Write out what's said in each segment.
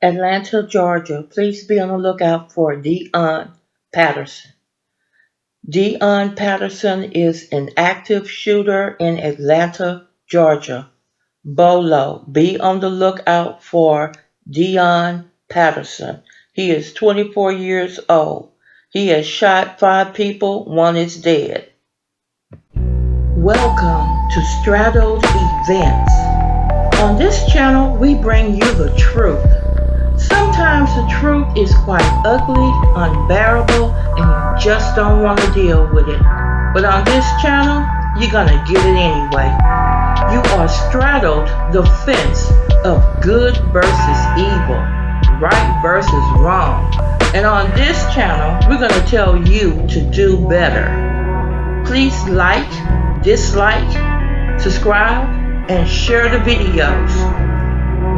Atlanta, Georgia. Please be on the lookout for Deion Patterson. Deion Patterson is an active shooter in Atlanta, Georgia. BOLA. Be on the lookout for Deion Patterson. He is 24 years old. He has shot 5 people, 1 is dead. Welcome to Straddled Events. On this channel, we bring you the truth. Sometimes the truth is quite ugly, unbearable, and you just don't want to deal with it. But on this channel, you're gonna get it anyway. You are straddled the fence of good versus evil, right versus wrong. And on this channel, we're gonna tell you to do better. Please like, dislike, subscribe, and share the videos.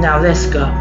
Now let's go.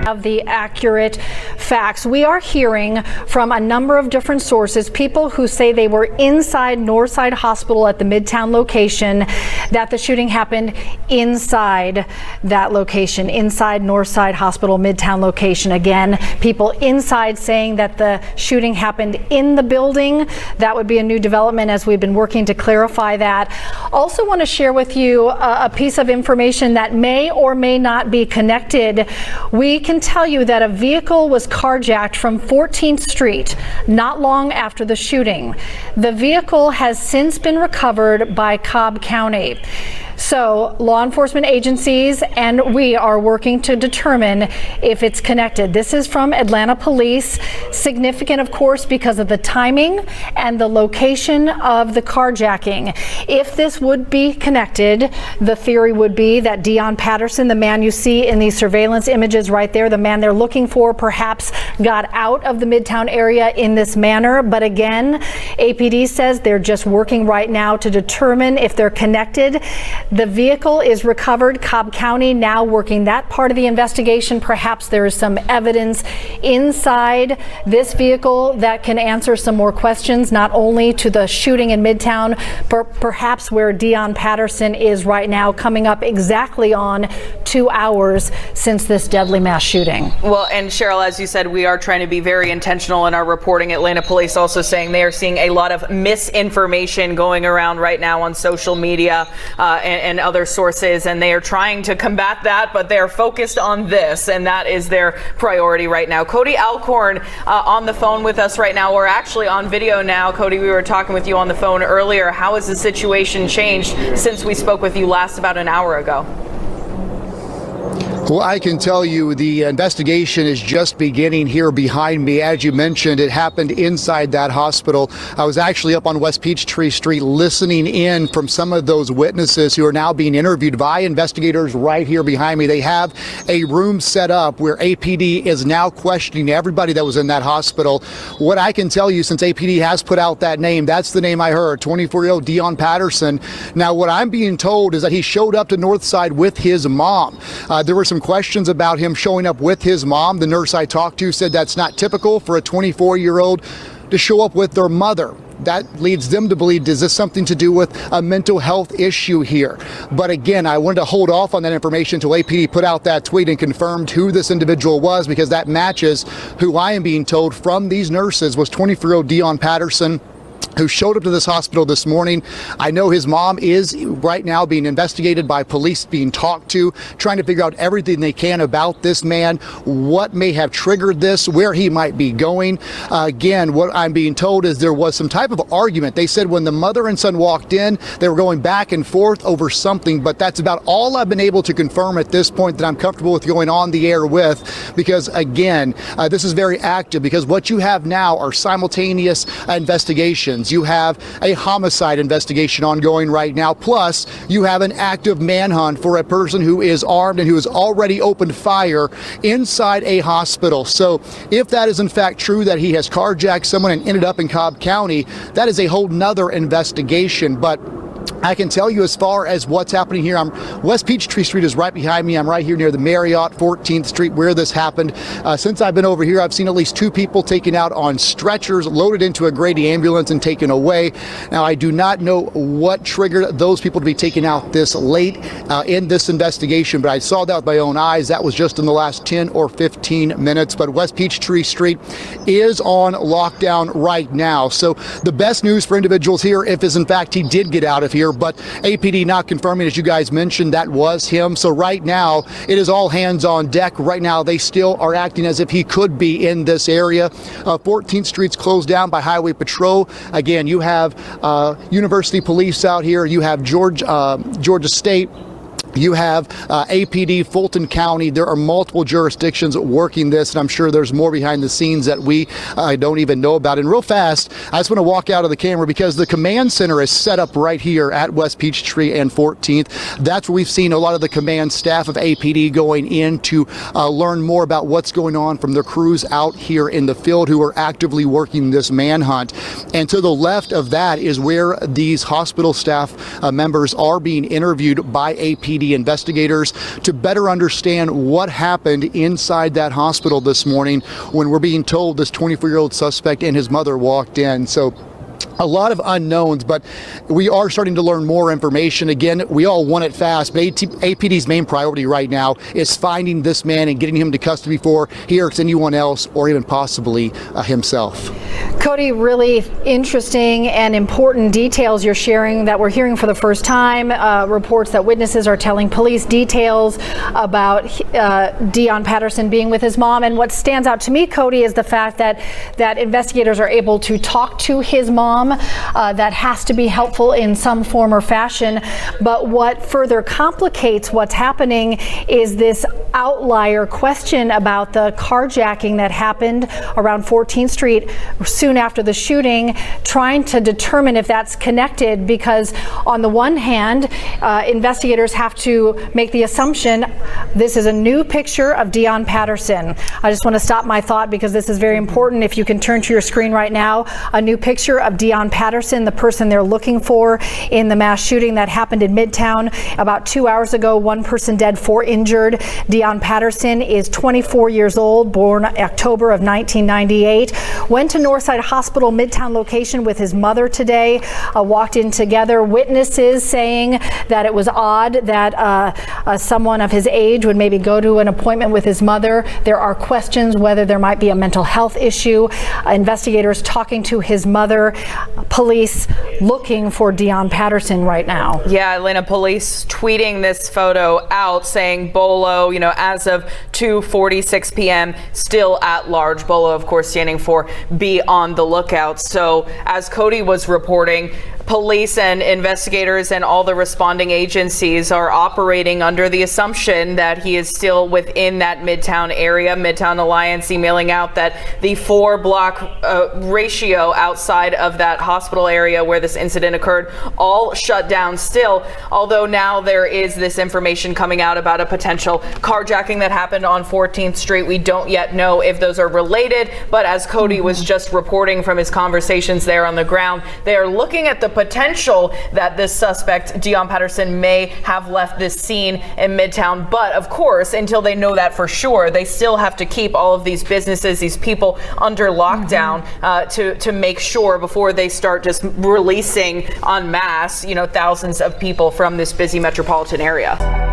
Of the accurate facts. We are hearing from a number of different sources, people who say they were inside Northside Hospital at the Midtown location, that the shooting happened inside that location, inside Northside Hospital, Midtown location. Again, people inside saying that the shooting happened in the building. That would be a new development as we've been working to clarify that. Also want to share with you a piece of information that may or may not be connected. We can tell you that a vehicle was carjacked from 14th Street not long after the shooting. The vehicle has since been recovered by Cobb County. So law enforcement agencies and we are working to determine if it's connected. This is from Atlanta Police. Significant, of course, because of the timing and the location of the carjacking. If this would be connected, the theory would be that Deion Patterson, the man you see in these surveillance images right there, the man they're looking for, perhaps got out of the Midtown area in this manner. But again, APD says they're just working right now to determine if they're connected. The vehicle is recovered. Cobb County now working that part of the investigation. Perhaps there is some evidence inside this vehicle that can answer some more questions, not only to the shooting in Midtown, but perhaps where Deion Patterson is right now, coming up exactly on 2 hours since this deadly mass shooting. Well, and Cheryl, as you said, we are trying to be very intentional in our reporting. Atlanta Police also saying they are seeing a lot of misinformation going around right now on social media and other sources, and they are trying to combat that, but they're focused on this, and that is their priority right now. Cody Alcorn on the phone with us right now. We're actually on video now. Cody, we were talking with you on the phone earlier. How has the situation changed since we spoke with you last about an hour ago? Well, I can tell you the investigation is just beginning here behind me. As you mentioned, it happened inside that hospital. I was actually up on West Peachtree Street listening in from some of those witnesses who are now being interviewed by investigators right here behind me. They have a room set up where APD is now questioning everybody that was in that hospital. What I can tell you, since APD has put out that name, that's the name I heard, 24-year-old Deion Patterson. Now, what I'm being told is that he showed up to Northside with his mom. There were some questions about him showing up with his mom. The nurse I talked to said that's not typical for a 24-year-old to show up with their mother. That leads them to believe, is this something to do with a mental health issue here? But again, I wanted to hold off on that information until APD put out that tweet and confirmed who this individual was, because that matches who I am being told from these nurses was 24-year-old Deion Patterson, who showed up to this hospital this morning. I know his mom is right now being investigated by police, being talked to, trying to figure out everything they can about this man, what may have triggered this, where he might be going. Again, what I'm being told is there was some type of argument. They said when the mother and son walked in, they were going back and forth over something, but that's about all I've been able to confirm at this point that I'm comfortable with going on the air with, because again, this is very active, because what you have now are simultaneous investigations. You have a homicide investigation ongoing right now. Plus, you have an active manhunt for a person who is armed and who has already opened fire inside a hospital. So if that is in fact true, that he has carjacked someone and ended up in Cobb County, that is a whole nother investigation. But I can tell you as far as what's happening here, West Peachtree Street is right behind me. I'm right here near the Marriott, 14th Street, where this happened. Since I've been over here, I've seen at least 2 people taken out on stretchers, loaded into a Grady ambulance and taken away. Now, I do not know what triggered those people to be taken out this late in this investigation, but I saw that with my own eyes. That was just in the last 10 or 15 minutes. But West Peachtree Street is on lockdown right now. So the best news for individuals here, if is in fact he did get out of here, but APD not confirming, as you guys mentioned, that was him. So right now it is all hands on deck. Right now they still are acting as if he could be in this area. 14th Street's closed down by Highway Patrol. Again, you have University Police out here. You have Georgia State. You have APD, Fulton County. There are multiple jurisdictions working this, and I'm sure there's more behind the scenes that we don't even know about. And real fast, I just want to walk out of the camera because the command center is set up right here at West Peachtree and 14th. That's where we've seen a lot of the command staff of APD going in to learn more about what's going on from their crews out here in the field who are actively working this manhunt. And to the left of that is where these hospital staff members are being interviewed by APD investigators to better understand what happened inside that hospital this morning when we're being told this 24-year-old suspect and his mother walked in. So a lot of unknowns, but we are starting to learn more information. Again, we all want it fast, but APD's main priority right now is finding this man and getting him to custody before he hurts anyone else or even possibly himself. Cody, really interesting and important details you're sharing that we're hearing for the first time. Reports that witnesses are telling police details about Deion Patterson being with his mom. And what stands out to me, Cody, is the fact that investigators are able to talk to his mom. That has to be helpful in some form or fashion. But what further complicates what's happening is this outlier question about the carjacking that happened around 14th Street soon after the shooting, trying to determine if that's connected, because on the one hand, investigators have to make the assumption this is a new picture of Deion Patterson. I just want to stop my thought because this is very important. If you can turn to your screen right now, a new picture of Deion Patterson, the person they're looking for in the mass shooting that happened in Midtown about 2 hours ago. 1 person dead, 4 injured. Deion Patterson is 24 years old, born October of 1998. Went to Northside Hospital Midtown location with his mother today. Walked in together. Witnesses saying that it was odd that someone of his age would maybe go to an appointment with his mother. There are questions whether there might be a mental health issue. Investigators talking to his mother. Police looking for Deion Patterson right now. Yeah, Atlanta police tweeting this photo out saying BOLA, as of 2:46 p.m. still at large. BOLA, of course, standing for be on the lookout. So as Cody was reporting, police and investigators and all the responding agencies are operating under the assumption that he is still within that Midtown area. Midtown Alliance emailing out that the 4-block ratio outside of that hospital area where this incident occurred all shut down still, although now there is this information coming out about a potential carjacking that happened on 14th Street. We don't yet know if those are related, but as Cody was just reporting from his conversations there on the ground, they are looking at the potential that this suspect, Deion Patterson, may have left this scene in Midtown. But of course, until they know that for sure, they still have to keep all of these businesses, these people under lockdown to make sure before they start just releasing en masse, thousands of people from this busy metropolitan area.